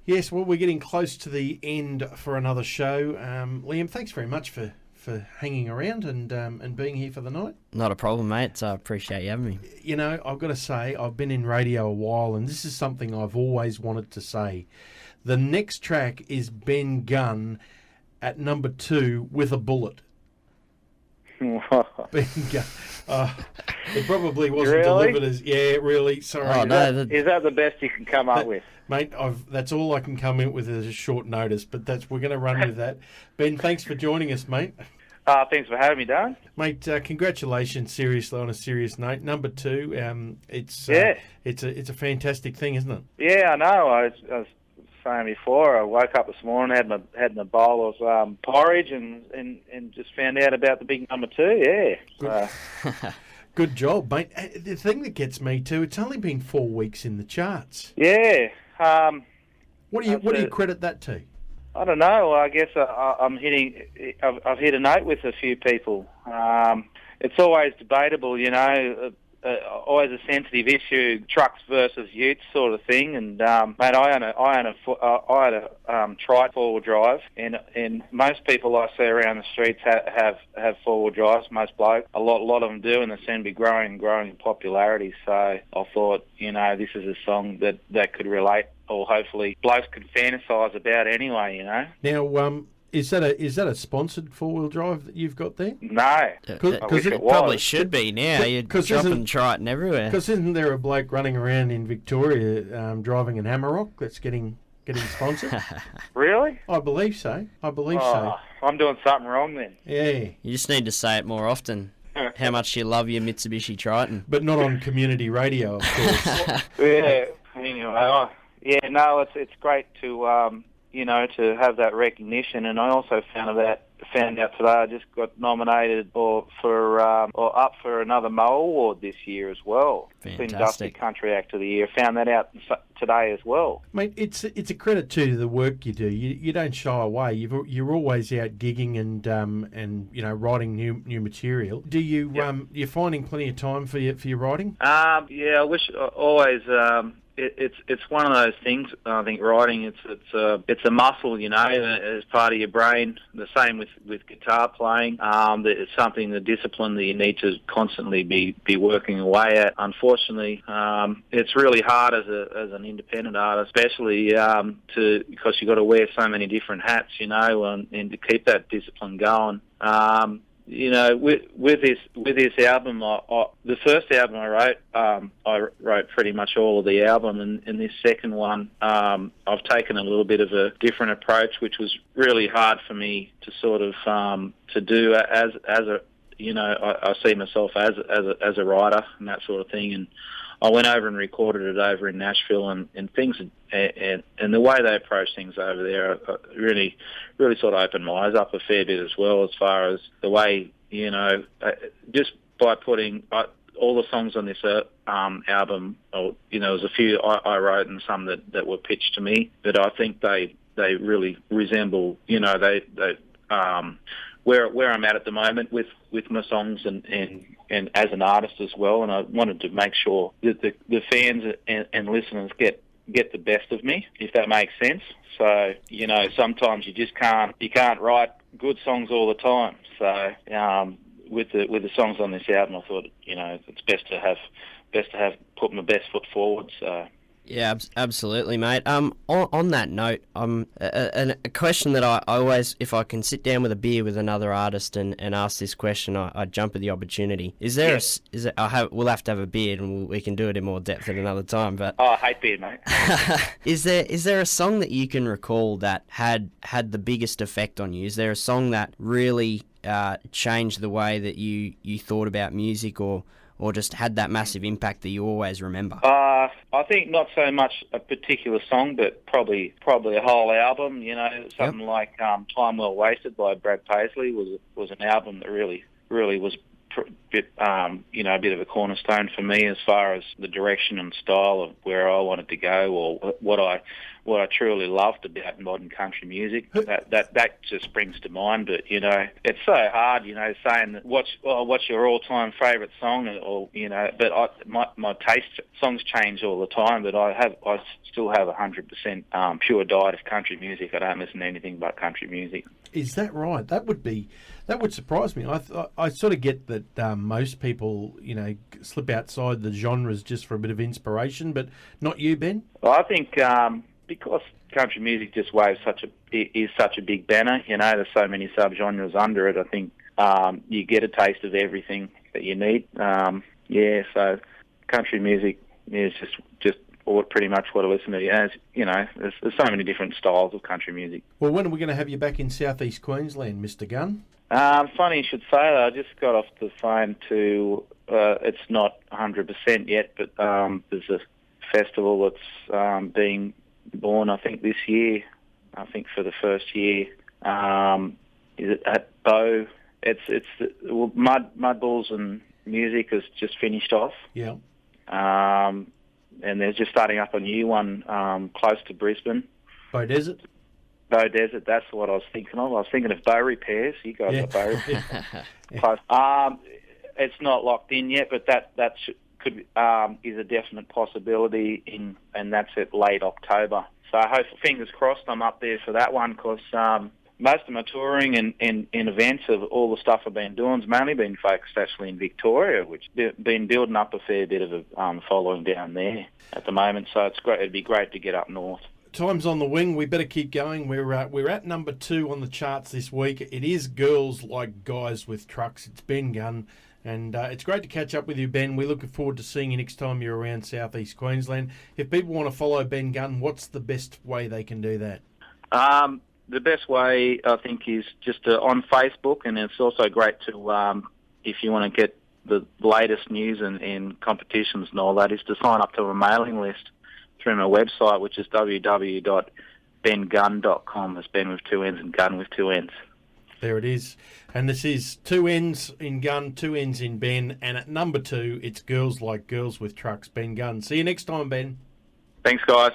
Yes, well, we're getting close to the end for another show. Liam, thanks very much for hanging around and being here for the night. Not a problem, mate. I appreciate you having me. You know, I've got to say, I've been in radio a while, and this is something I've always wanted to say. The next track is Benn Gunn at number 2 with a bullet. Benn Gunn. It probably wasn't delivered as... Yeah, really, sorry. Oh, no, is that the best you can come up with? Mate, that's all I can come in with as a short notice, but we're going to run with that. Ben, thanks for joining us, mate. Thanks for having me, Dan. Mate, congratulations, seriously, on a serious note. Number 2, it's a fantastic thing, isn't it? Yeah, I know. I was saying before, I woke up this morning, had my bowl of porridge, and just found out about the big number 2. Yeah. Good job, mate. The thing that gets me too, it's only been 4 weeks in the charts. Yeah. What do you credit that to? I don't know. I guess I've hit a note with a few people. It's always debatable, you know. Always a sensitive issue, trucks versus utes sort of thing. And mate, I own a trike 4-wheel drive, and most people I see around the streets have 4-wheel drives. Most blokes, a lot of them do, and they seem to be growing in popularity. So I thought, you know, this is a song that could relate, or hopefully blokes could fantasize about anyway. You know. Now, Is that a sponsored 4-wheel drive that you've got there? No. Because it probably should be now. You're dropping Triton everywhere. Because isn't there a bloke running around in Victoria driving an Amarok that's getting sponsored? Really? I believe so. So. I'm doing something wrong then. Yeah. You just need to say it more often. How much you love your Mitsubishi Triton. But not on community radio, of course. Yeah. Anyway, it's great to... to have that recognition, and I also found out today I just got nominated up for another Mo Award this year as well. Fantastic. Been Dusty Country Act of the Year. Found that out today as well. Mate, it's a credit to the work you do. You don't shy away. You're always out gigging and writing new material. Do you you're finding plenty of time for your writing? Yeah, I wish always. It's one of those things. I think writing it's a muscle, you know, as part of your brain. The same with guitar playing. It's something, the discipline that you need to constantly be working away at. Unfortunately, it's really hard as an independent artist, especially because you've got to wear so many different hats, you know, and to keep that discipline going. You know, with this album, the first album I wrote pretty much all of the album, and this second one, I've taken a little bit of a different approach, which was really hard for me to sort of to do as a, you know, I see myself as a writer and that sort of thing, and I went over and recorded it over in Nashville, and things, and the way they approach things over there really sort of opened my eyes up a fair bit as well, as far as the way, you know, just by putting all the songs on this album, or, you know, there's a few I wrote and some that were pitched to me, but I think they really resemble, you know, they where I'm at the moment with my songs and as an artist as well, and I wanted to make sure that the fans and listeners get the best of me, if that makes sense. So, you know, sometimes you can't write good songs all the time. So with the songs on this album, I thought, you know, it's best to have put my best foot forward. So. Yeah, absolutely, mate. On that note, a question that I always, if I can sit down with a beer with another artist and ask this question, I jump at the opportunity. Is there we'll have to have a beer, and we can do it in more depth at another time. But I hate beer, mate. Is there a song that you can recall that had the biggest effect on you? Is there a song that really changed the way that you thought about music, or just had that massive impact that you always remember? I think not so much a particular song, but probably a whole album. You know, something like "Time Well Wasted" by Brad Paisley was an album that really was a bit of a cornerstone for me as far as the direction and style of where I wanted to go, or what what I truly loved about modern country music. That just springs to mind. But it's so hard, saying that what's your all-time favourite song, or But my taste songs change all the time. But I still have 100% pure diet of country music. I don't listen to anything but country music. Is that right? That would surprise me. I sort of get that most people, slip outside the genres just for a bit of inspiration, but not you, Ben? Well, I think because country music just is such a big banner, there's so many subgenres under it. I think you get a taste of everything that you need. So country music is just pretty much what I listen to. As there's so many different styles of country music. Well, when are we going to have you back in southeast Queensland, Mr. Gunn? Funny you should say that. I just got off the phone to. It's not 100% yet, but there's a festival that's being born, I think, this year. I think for the first year. Is it at Bow? It's Mud Bulls and Music has just finished off. Yeah. And they're just starting up a new one close to Brisbane. Bow Desert? Bow Desert, that's what I was thinking of. I was thinking of Bow Repairs. You guys got Bow Repairs. Close. It's not locked in yet, but that is a definite possibility, and that's at late October. So I hope, fingers crossed, I'm up there for that one, because most of my touring and events of all the stuff I've been doing has mainly been focused actually in Victoria, which been building up a fair bit of a following down there at the moment. So it's great. It'd be great to get up north. Time's on the wing. We better keep going. We're at number 2 on the charts this week. It is Girls Like Guys with Trucks. It's Benn Gunn. And it's great to catch up with you, Ben. We're looking forward to seeing you next time you're around southeast Queensland. If people want to follow Benn Gunn, what's the best way they can do that? The best way, I think, is just on Facebook, and it's also great to, if you want to get the latest news and competitions and all that, is to sign up to a mailing list through my website, which is www.benngunn.com. It's Ben with 2 N's and Gunn with 2 N's. There it is. And this is 2 N's in Gunn, 2 N's in Ben. And at number 2, it's Girls Like Girls with Trucks, Benn Gunn. See you next time, Ben. Thanks, guys.